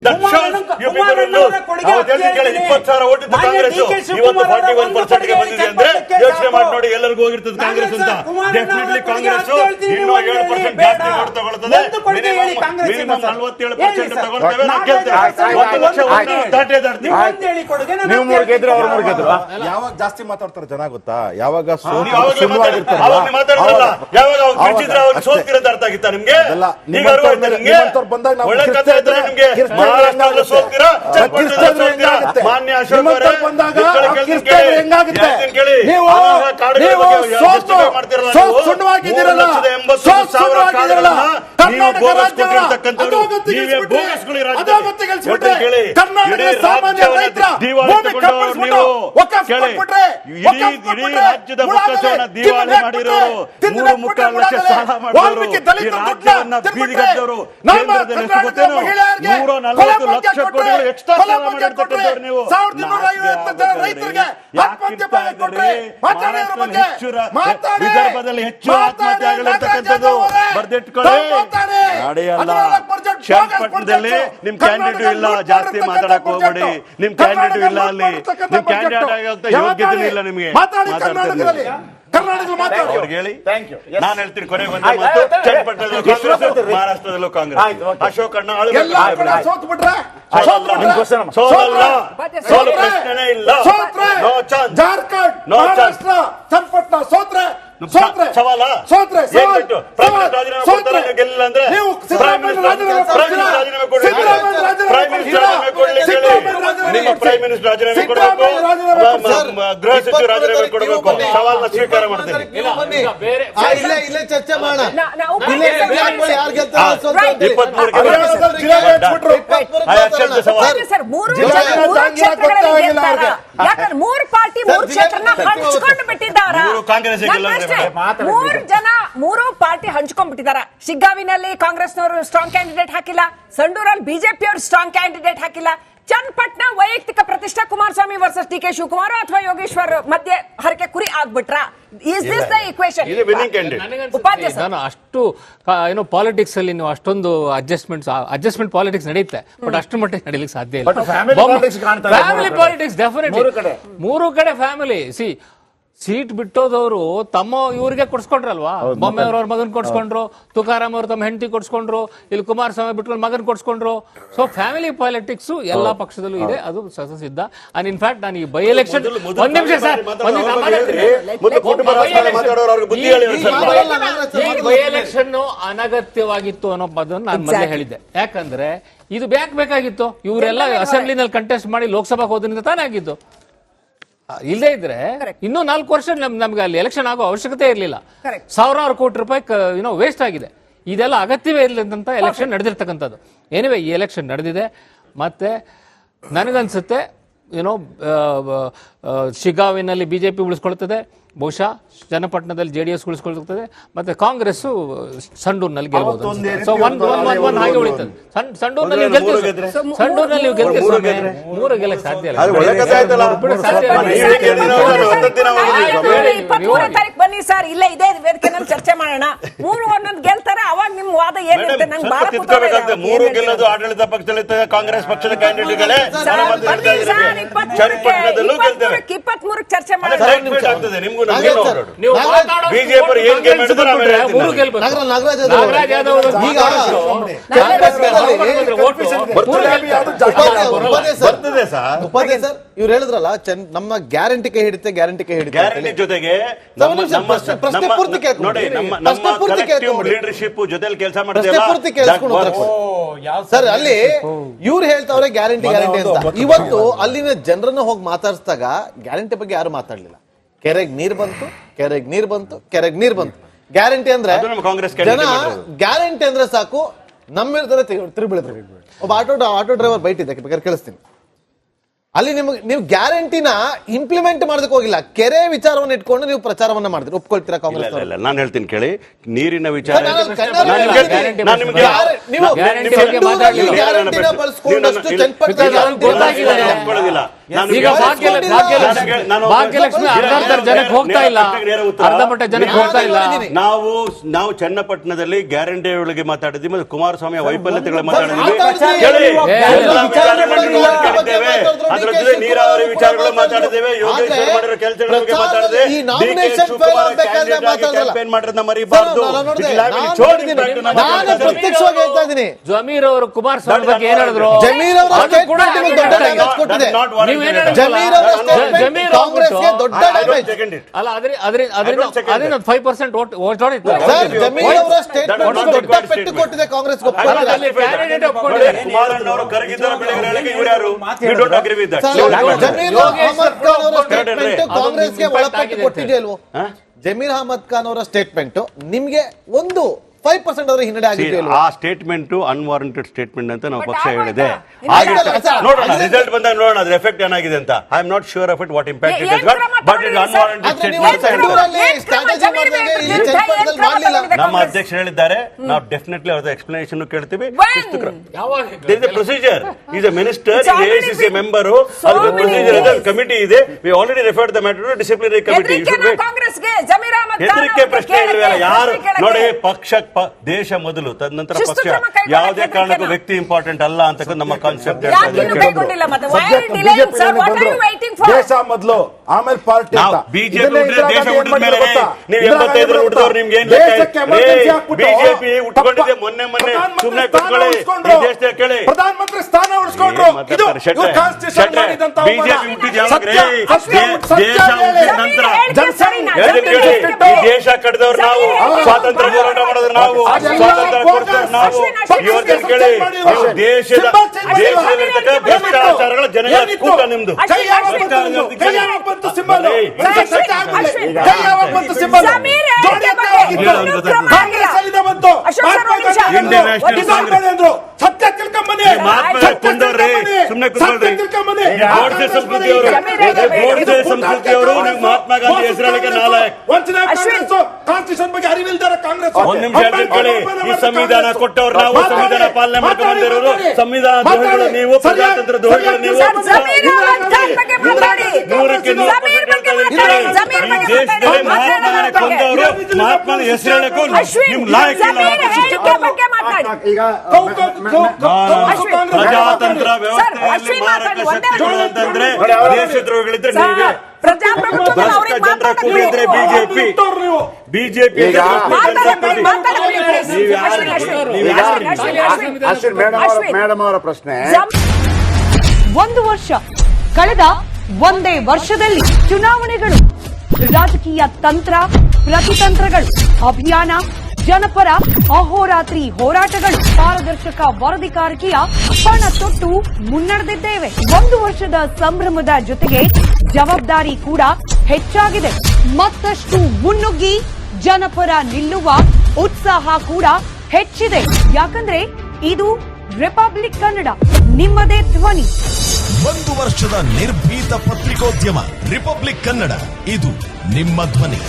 ಯೋಚನೆ ಮಾಡಿ ನೋಡಿ, ಎಲ್ಲರಿಗೂ ಹೋಗಿರ್ತದೆ ಕಾಂಗ್ರೆಸ್ ಅಂತ. ಡೆಫಿನೆಟ್ಲಿ ಕಾಂಗ್ರೆಸ್ ಇನ್ನೂ 7% ಜಾಸ್ತಿ ಓಟ್ ತಗೊಳ್ತದೆ. ಮಿನಿಮಮ್ 47% ತಗೊಳ್ತೇವೆ, ನಾವು ಗೆಲ್ತೇವೆ. 1 ಲಕ್ಷ ದಾಟೇ ದಾಟ್ತೀವಿ. ನೀವು 3 ಗೆದ್ರು, ಅವ್ರು 3 ಗೆದ್ರು. ಯಾವಾಗ ಜಾಸ್ತಿ ಮಾತಾಡ್ತಾರೆ ಜನ ಗೊತ್ತಾ? ಯಾವಾಗ ಮಾತಾಡಲ್ಲ, ಯಾವಾಗ ಗೆಲ್ಚಿದ್ರೆ ಅವ್ರಿಗೆ ಸೋಲ್ತಿರೋದು ಅರ್ಥ ಆಗಿತ್ತಾ ನಿಮ್ಗೆ? ಈಗ ಬಂದಾಗ ಒಳ್ಳೆ ಕಥೆ ಇದ್ರೆ ನಿಮ್ಗೆ ಮಹಾರಾಷ್ಟ್ರದಲ್ಲೂ ಸೋಲ್ತೀರಾ, ಮಾನ್ಯ ಅಶೋಕ್ ಅವರೇ ರಾಜ್ಯದ ಬೊಕ್ಕಸವನ್ನ ದಿವಾಳಿ ಮಾಡಿರೋರು, 3.25 ಲಕ್ಷ ಸಾಲ ಮಾಡಿರೋರು, ಈ ರಾಜ್ಯವನ್ನ ಬೀದಿಗದ್ದವರು, ಕೇಂದ್ರದಲ್ಲಿ ಎಷ್ಟು ಗೊತ್ತೇನು 140 ಲಕ್ಷ ಕೋಟಿಗಳು ಎಕ್ಸ್ಟ್ರಾ ಸಾಲ ಮಾಡಿರ್ತಕ್ಕಂಥವ್ರು ನೀವು. ವಿದರ್ಭದಲ್ಲಿ ಹೆಚ್ಚು ಆತ್ಮಹತ್ಯೆಗಳಿರ್ತಕ್ಕಂಥದ್ದು ಬರ್ದಿಟ್ಕೊಳ್ಳಿ. ನಡೆಯಲ್ಲ. ಚನ್ನಪಟ್ಟಣದಲ್ಲಿ ನಿಮ್ ಕ್ಯಾಂಡಿಡೇಟ್ ಇಲ್ಲ, ಜಾಸ್ತಿ ಮಾತಾಡಕ್ ಹೋಗ್ಬೇಡಿ. ನಿಮ್ ಕ್ಯಾಂಡಿಡೇಟ್ ಇಲ್ಲ, ಅಲ್ಲಿ ನಿಮ್ ಕ್ಯಾಂಡಿಡೇಟ್ ಆಗೋ ಯೋಗ್ಯತೆ ಇಲ್ಲ ನಿಮ್ಗೆ. ಮಾತಾಡ್ತೀನಿ ಹೇಳಿ, ನಾನು ಹೇಳ್ತೀನಿ ಕೊನೆಗೆ ಒಂದೇ ಮಾತು. ಚನ್ನಪಟ್ಟಣದಲ್ಲೂ ಕಾಂಗ್ರೆಸ್, ಮಹಾರಾಷ್ಟ್ರದಲ್ಲೂ ಕಾಂಗ್ರೆಸ್. ಅಶೋಕ್ ಅಣ್ಣ ಸೋಲು ಪ್ರಶ್ನೆ ಇಲ್ಲ. No chance. Jharkhand, no chance. Channapatna ಸೋತ್ರೆ ಸವಾಲ ಗೆಲ್ಲ ಅಂದ್ರೆ ಪ್ರೈಮ್ ಮಿನಿಸ್ಟರ್ ರಾಜೀನಾಮೆ ಕೊಡಬೇಕು, ಗೃಹ ಸಚಿವ ರಾಜೀನಾಮೆ ಕೊಡಬೇಕು. ಸವಾಲನ್ನ ಸ್ವೀಕಾರ ಮಾಡ್ತೀನಿ. ಚರ್ಚೆ ಮಾಡೋಣ. 3 ಪಾರ್ಟಿ 3 ಕ್ಷೇತ್ರನ ಹಂಚ್ಕೊಂಡು ಬಿಟ್ಟಿದ್ದಾರ. ಕಾಂಗ್ರೆಸ್ 3 ಪಾರ್ಟಿ ಹಂಚ್ಕೊಂಡ್ಬಿಟ್ಟಿದ್ದಾರೆ. ಶಿಗ್ಗಾವಿನಲ್ಲಿ ಕಾಂಗ್ರೆಸ್ನವರು ಸ್ಟ್ರಾಂಗ್ ಕ್ಯಾಂಡಿಡೇಟ್ ಹಾಕಿಲ್ಲ, ಸಂಡೂರಲ್ಲಿ ಬಿಜೆಪಿ ಅವರು ಸ್ಟ್ರಾಂಗ್ ಕ್ಯಾಂಡಿಡೇಟ್ ಹಾಕಿಲ್ಲ. ಚನ್ನಪಟ್ಟಣ ವೈಯಕ್ತಿಕ ಪ್ರತಿಷ್ಠಾ Kumaraswamy versus D K Shivakumar ಅಥವಾ ಯೋಗೇಶ್ವರ್ ಮಧ್ಯೆ ಹರಕೆ ಕುರಿ ಆಗ್ಬಿಟ್ರ? Is this the equation? ನಾನು ಅಷ್ಟು ಏನೋ ಪಾಲಿಟಿಕ್ಸ್ ಅಲ್ಲಿ ನೀವು ಅಷ್ಟೊಂದು ಅಡ್ಜಸ್ಟ್ಮೆಂಟ್ ಪಾಲಿಟಿಕ್ಸ್ ನಡೆಯುತ್ತೆ, ಬಟ್ ಅಷ್ಟು ಮಟ್ಟಿಗೆ ನಡೀಲಿಕ್ಕೆ ಸಾಧ್ಯ ಇಲ್ಲ. ಫ್ಯಾಮಿಲಿ ಪಾಲಿಟಿಕ್ಸ್ ಡೆಫಿನೆಟ್ಲಿ 3 ಕಡೆ ಫ್ಯಾಮಿಲಿ. ಸೀಟ್ ಬಿಟ್ಟೋದವರು ತಮ್ಮ ಇವ್ರಿಗೆ ಕೊಡ್ಸ್ಕೊಂಡ್ರಲ್ವಾ? ಬೊಮ್ಮೆ ಅವ್ರ ಮಗನ್ ಕೊಡ್ಸ್ಕೊಂಡ್ರು, ತುಕಾರಾಮ್ ಅವ್ರು ತಮ್ಮ ಹೆಂಡತಿ ಕೊಡ್ಸ್ಕೊಂಡ್ರು, ಇಲ್ಲಿ ಕುಮಾರಸ್ವಾಮಿ ಬಿಟ್ಕೊಂಡು ಮಗನ್ ಕೊಡ್ಸ್ಕೊಂಡ್ರು. ಸೊ ಫ್ಯಾಮಿಲಿ ಪಾಲಿಟಿಕ್ಸ್ ಎಲ್ಲಾ ಪಕ್ಷದಲ್ಲೂ ಇದೆ, ಅದು ಸಿದ್ಧ. ಅಂಡ್ ಇನ್ಫ್ಯಾಕ್ಟ್ ನಾನು ಈ ಬೈ ಎಲೆಕ್ಷನ್ ಒಂದ್ ನಿಮಿಷ ಸರ್, ಬೈ ಎಲೆಕ್ಷನ್ ಅನಗತ್ಯವಾಗಿತ್ತು ಅನ್ನೋ ಪದವನ್ನು ನಾನು ಮೊದಲೇ ಹೇಳಿದ್ದೆ. ಯಾಕಂದ್ರೆ ಇದು ಬೇಕಾಗಿತ್ತು. ಇವರೆಲ್ಲ ಅಸೆಂಬ್ಲಿನಲ್ಲಿ ಕಂಟೆಸ್ಟ್ ಮಾಡಿ ಲೋಕಸಭಾ ಹೋದ್ರಿಂದ ತಾನೇ ಆಗಿದ್ದು. ಇಲ್ಲದೇ ಇದ್ರೆ ಇನ್ನೂ 4 ವರ್ಷ ನಮ್ಗೆ ಅಲ್ಲಿ ಎಲೆಕ್ಷನ್ ಆಗೋ ಅವಶ್ಯಕತೆ ಇರಲಿಲ್ಲ. 1000 ಕೋಟಿ ರೂಪಾಯಿ ವೇಸ್ಟ್ ಆಗಿದೆ. ಇದೆಲ್ಲ ಅಗತ್ಯವೇ ಇಲ್ಲದಂತ ಎಲೆಕ್ಷನ್ ನಡೆದಿರ್ತಕ್ಕಂಥದ್ದು. ಎನಿವೆ ಈ ಎಲೆಕ್ಷನ್ ನಡೆದಿದೆ. ಮತ್ತೆ ನನಗನ್ಸುತ್ತೆ ಶಿಗ್ಗಾವಿನಲ್ಲಿ ಬಿಜೆಪಿ ಉಳಿಸ್ಕೊಳ್ತದೆ, ಬಹುಶಃ ಚನ್ನಪಟ್ಟಣದಲ್ಲಿ ಜೆಡಿಎಸ್ ಉಳಿಸ್ಕೊಳ್ತದೆ, ಮತ್ತೆ ಕಾಂಗ್ರೆಸ್ ಸಂಡೂರಿನಲ್ಲಿ ಗೆಲ್ಬಹುದು. ಸೊ ಒಂದ್ ಹಾಗೆ ಉಳಿತದೆ. ಸಂಡೂರಿನಲ್ಲಿ ನೀವು ಗೆಲ್ತೀವಿ, 3 ಗೆಲ್ಲಕ್ಕೆ ಸಾಧ್ಯ ಇಲ್ಲ. 23 ತಾರೀಕು ಬನ್ನಿ ಸರ್, ಇಲ್ಲೇ ಇದೇ ವೇದಿಕೆನಲ್ಲಿ ಚರ್ಚೆ ಮಾಡೋಣ. 3 ಒಂದೊಂದು ಗೆಲ್ತಾರೆ, ಅವಾಗ ನಿಮ್ ವಾದ ಏನಿರುತ್ತೆ ನಂಗೆ ಬಹಳ ತಿಳ್ಕೋಬೇಕಾಗ್ತದೆ. 3 ಗೆಲ್ಲೋದು ಆಡಳಿತ ಪಕ್ಷದಲ್ಲಿ ಕಾಂಗ್ರೆಸ್ ಪಕ್ಷದ ಕ್ಯಾಂಡಿಡೇಟ್ಗಳೇ. ಚನ್ನಪಟ್ಟಣದಲ್ಲೂ ಗೆಲ್ತೇವೆ. 23 ಚರ್ಚೆ ಮಾಡೋಣ. ಬಿಜೆಪಿ ಏನ್ ಗೇಮ್ ಆಡಿದ್ರೆ ನಾಗರಾಜ್ ಯಾದವ್ ಬರ್ತದೆ ಸರ್. ಇವ್ರು ಹೇಳಿದ್ರಲ್ಲ ನಮ್ಮ ಗ್ಯಾರಂಟಿ ಕೈ ಹಿಡಿತೆ, ಗ್ಯಾರಂಟಿ ಜೊತೆಗೆ ಲೀಡರ್ಶಿಪ್ ಜೊತೆಲಿ ಕೆಲಸ ಮಾಡ್ತೇವೆ ಸರ್. ಅಲ್ಲಿ ಇವ್ರು ಹೇಳ್ತಾವ್ರೆ ಗ್ಯಾರಂಟಿ ಅಂತ. ಇವತ್ತು ಅಲ್ಲಿನ ಜನರನ್ನ ಹೋಗಿ ಮಾತಾಡಿಸಿದಾಗ ಗ್ಯಾರಂಟಿ ಬಗ್ಗೆ ಯಾರು ಮಾತಾಡ್ಲಿಲ್ಲ. ಕೆರೆಗೆ ನೀರ್ ಬಂತು. ಗ್ಯಾರಂಟಿ ಅಂದ್ರೆ ಜನ ಗ್ಯಾರಂಟಿ ಅಂದ್ರೆ ಸಾಕು ನಮ್ಮಿರ್ತಾರೆ ತಿರುಬಿಳಿದ್ರು. ಒಬ್ಬ ಆಟೋ ಡ್ರೈವರ್ ಬೈಟ್ ಇದೆ, ಬೇಕಾದ್ರೆ ಕೇಳಿಸ್ತೀನಿ. ಅಲ್ಲಿ ನೀವು ಗ್ಯಾರಂಟಿನ ಇಂಪ್ಲಿಮೆಂಟ್ ಮಾಡೋದಕ್ಕೆ ಹೋಗಿಲ್ಲ, ಕೆರೆ ವಿಚಾರವನ್ನು ಇಟ್ಕೊಂಡು ನೀವು ಪ್ರಚಾರವನ್ನ ಮಾಡಿದ್ರೆ ಒಪ್ಕೊಳ್ತೀರಾ ಕಾಂಗ್ರೆಸ್? ನಾನು ಹೇಳ್ತೀನಿ ಕೇಳಿ, ನೀರಿನ ವಿಚಾರ ಈಗ ಭಾಗ್ಯಲಕ್ಷ್ಮಿ ಅರ್ಧ ಜನಕ್ಕೆ ಹೋಗ್ತಾ ಇಲ್ಲ, ಅರ್ಧ ಮಟ್ಟ ಜನಕ್ಕೆ ಹೋಗ್ತಾ ಇಲ್ಲ. ನಾವು ಚನ್ನಪಟ್ಟಣದಲ್ಲಿ ಗ್ಯಾರಂಟಿಗಳಿಗೆ ಮಾತಾಡಿದ್ವಿ ಮತ್ತು ಕುಮಾರಸ್ವಾಮಿ ವೈಫಲ್ಯತೆಗಳ ಮಾತಾಡಿದ್ವಿ. ಅದರ ಜೊತೆ ನೀರಾವರಿ ವಿಚಾರಗಳು ಮಾತಾಡಿದ್ದೇವೆ, ಯೋಗೇಶ್ವರ್ ಮಾಡಿರೋ ಕೆಲಸಗಳ ಬಗ್ಗೆ ಮಾತಾಡಿದೆ. ಕ್ಯಾಂಪೇನ್ ಮಾಡೋದನ್ನ ಮರಿಬಾರ್ದು. ಪ್ರತ್ಯಕ್ಷವಾಗಿ ಹೇಳ್ತಾ ಇದ್ದೀನಿ, ಜಮೀರ್ ಅವರು ಕುಮಾರಸ್ವಾಮಿ ಬಗ್ಗೆ ಏನ್ ಹೇಳಿದ್ರು? ಜಮೀರ್ ಅವರ ಸ್ಟೇಟ್ಮೆಂಟ್ ನಿಮಗೆ ದೊಡ್ಡ ಡ್ಯಾಮೇಜ್ ಕೊಟ್ಟಿದೆ. ಜಮೀರ್ ಅವರ ಸ್ಟೇಟ್ಮೆಂಟ್ ಕಾಂಗ್ರೆಸ್ಗೆ ದೊಡ್ಡ ಡ್ಯಾಮೇಜ್ ಅಲ್ಲ. ಅದರಿಂದ 5% ವೋಟ್ ಹೊಡಿತು. ಸರ್, ಜಮೀರ್ ಅವರ ಸ್ಟೇಟ್ಮೆಂಟ್ ದೊಡ್ಡ ಪೆಟ್ಟು ಕೊಟ್ಟಿದೆ ಕಾಂಗ್ರೆಸ್. ಕುಮಾರಣ್ಣವರು ಕರಗಿದ್ದರ ಬೆಳೆಗಳಿಗೆ ಇವರು ಯಾರು? We don't agree with that. Zameer Ahmed Khan ಅವರ ಸ್ಟೇಟ್ಮೆಂಟ್ ಕಾಂಗ್ರೆಸ್ಗೆ ಒಳಪಟ್ಟು ಕೊಟ್ಟಿದೆ ಅಲ್ವೋ? ಜಮೀರ್ ಅಹಮದ್ ಖಾನ್ ಅವರ ಸ್ಟೇಟ್ಮೆಂಟ್ ನಿಮ್ಗೆ ಒಂದು 5% ಅವರ ಹಿನ್ನಡೆ ಆಗಿದೆ. ಆ ಸ್ಟೇಟ್ಮೆಂಟ್ ಅನ್ವಾರಂಟೆಡ್ ಸ್ಟೇಟ್ಮೆಂಟ್ ಅಂತ ನಾವು ಪಕ್ಷ ಹೇಳಿದೆ. ನೋಡೋಣ ರಿಸಲ್ಟ್ ಬಂದಾಗ ನೋಡೋಣ ಅದ್ರ ಎಫೆಕ್ಟ್ ಏನಾಗಿದೆ ಅಂತ. I am not sure of it what impact it has got, but it unwarranted statement. ನಮ್ಮ ಅಧ್ಯಕ್ಷರು ಹೇಳಿದ್ದಾರೆ, ನಾವು ಡೆಫಿನೆಟ್ಲಿ ಅವರ ಎಕ್ಸ್ಪ್ಲನೇಷನ್ ಕೇಳ್ತೀವಿ. There is a procedure. Is a minister, is AICC member, ಅದಕ್ಕೆ ಪ್ರೊಸೀಜರ್ ಇದೆ, ಕಮಿಟಿ ಇದೆ. We already referred the matter to disciplinary committee. ಹೆದರಿಕೆ ಪ್ರಶ್ನೆ ಇಲ್ವಲ್ಲ. ಯಾರು ನೋಡಿ, ಪಕ್ಷ ದೇಶ ಮೊದಲು, ತದನಂತರ ಪಕ್ಷ. ಯಾವುದೇ ಕಾರಣಕ್ಕೂ ವ್ಯಕ್ತಿ ಇಂಪಾರ್ಟೆಂಟ್ ಅಲ್ಲ ಅಂತ ನಮ್ಮ ಕಾನ್ಸೆಪ್ಟ್. ದೇಶ ಮೊದಲು, ಆಮೇಲೆ ಪಾರ್ಟಿ. ಬಿಜೆಪಿ ದೇಶ ಹುಟ್ಟಿದ ಮೇಲೆ ನೀವು 85 ಹುಟ್ಟಿದವ್ರು ನಿಮ್ಗೆ ಏನ್ ಬಿಜೆಪಿ ಉಟ್ಕೊಂಡಿದೆ. ಮೊನ್ನೆ ಸುಮ್ಮನೆ ಕೂತ್ಕೊಳ್ಳಿ, ಈ ದೇಶದ ಕೇಳಿ. ಪ್ರಧಾನಮಂತ್ರಿ ಸ್ಥಾನ ಉಳಿಸ್ಕೊಂಡ್ರು. ಬಿಜೆಪಿ ಹುಟ್ಟಿದ ಯಾವಾಗ ದೇಶ ಹುಟ್ಟಿದ ನಂತರ ಈ ದೇಶ ಕಟ್ಟಿದವ್ರು ನಾವು, ಸ್ವಾತಂತ್ರ್ಯ ಹೋರಾಟ ಮಾಡಿದ್ರು ನಾವು, ಸ್ವಾತಂತ್ರ್ಯ ಕೊಡಿಸಿದವ್ರು ನಾವು. ಇವತ್ತಿನ ಕೇಳಿ, ದೇಶದಲ್ಲಿರ್ತಕ್ಕ ಭ್ರಷ್ಟಾಚಾರಗಳ ಜನಗಳ ಕೂಟ ನಿಮ್ದು. ಸತ್ಯ ತಿಳ್ಕೊಂಬನ್ನಿ. ಸುಮ್ಮನೆ ಕೂತ್ಕೊಳ್ರಿ. ಗೋಡ್ಸೆ ಸಂಸ್ಕೃತಿಯವರು ಮಹಾತ್ಮ ಗಾಂಧಿ ಹೆಸರಳಿಕೆ ನಾಲಾಯಕ್. ಕಾನ್ಸ್ಟಿಟ್ಯೂಷನ್ ಬಗ್ಗೆ ಅರಿವಿಲ್ದಾರ ಕಾಂಗ್ರೆಸ್. ಒಂದ್ ನಿಮಿಷ ಹೇಳ್ಕೊಳ್ಳಿ. ಈ ಸಂವಿಧಾನ ಕೊಟ್ಟವ್ರು ನಾವು, ಸಂವಿಧಾನ ಪಾಲನೆ ಮಾಡ್ಕೊಂಡು ಬಂದಿರೋರು. ಸಂವಿಧಾನ ದ್ರೋಹಿಗಳು ನೀವು, ಪ್ರಜಾತಂತ್ರ ದ್ರೋಹಿಗಳು ನೀವು. ನೂರಕ್ಕೆ ದೇಶದಲ್ಲಿ ಮಹಾತ್ಮನ ಕೊಂದವರು, ಮಹಾತ್ಮನ ಹೆಸರಳಕ್ಕೂ ನಿಮ್ ಲಾಯಕ್ ಇಲ್ಲ. ಪ್ರಜಾತಂತ್ರ ವ್ಯವಸ್ಥೆಯಲ್ಲಿ ಮಾರಕ ಶಕ್ತಿಗಳು ಅಂತಂದ್ರೆ ದೇಶದ್ರೋಹಿಗಳಿದ್ರೆ ನೀವೇ. ಭ್ರಷ್ಟ ಜನರ ಕೂಡಿದ್ರೆ ಬಿಜೆಪಿ ಮೇಡಮ್ ಅವರ ಪ್ರಶ್ನೆ. 1 ವರ್ಷ ಕಳೆದ ಒಂದೇ ವರ್ಷದಲ್ಲಿ ಚುನಾವಣೆಗಳು, ರಾಜಕೀಯ ತಂತ್ರ ಪ್ರತಿತಂತ್ರಗಳು, ಅಭಿಯಾನ, ಜನಪರ ಅಹೋರಾತ್ರಿ ಹೋರಾಟಗಳು, ಪಾರದರ್ಶಕ ವರದಿಗಾರಿಕೆಯ ಪಣ ತೊಟ್ಟು ಮುನ್ನಡೆದಿದ್ದೇವೆ. 1 ವರ್ಷದ ಸಂಭ್ರಮದ ಜೊತೆಗೆ ಜವಾಬ್ದಾರಿ ಕೂಡ ಹೆಚ್ಚಾಗಿದೆ. ಮತ್ತಷ್ಟು ಮುನ್ನುಗ್ಗಿ ಜನಪರ ನಿಲ್ಲುವ ಉತ್ಸಾಹ ಕೂಡ ಹೆಚ್ಚಿದೆ. ಯಾಕಂದ್ರೆ ಇದು ರಿಪಬ್ಲಿಕ್ ಕನ್ನಡ, ನಿಮ್ಮದೇ ಧ್ವನಿ. 1 ವರ್ಷದ ನಿರ್ಭೀತ ಪತ್ರಿಕೋದ್ಯಮ ರಿಪಬ್ಲಿಕ್ ಕನ್ನಡ, ಇದು ನಿಮ್ಮ ಧ್ವನಿ.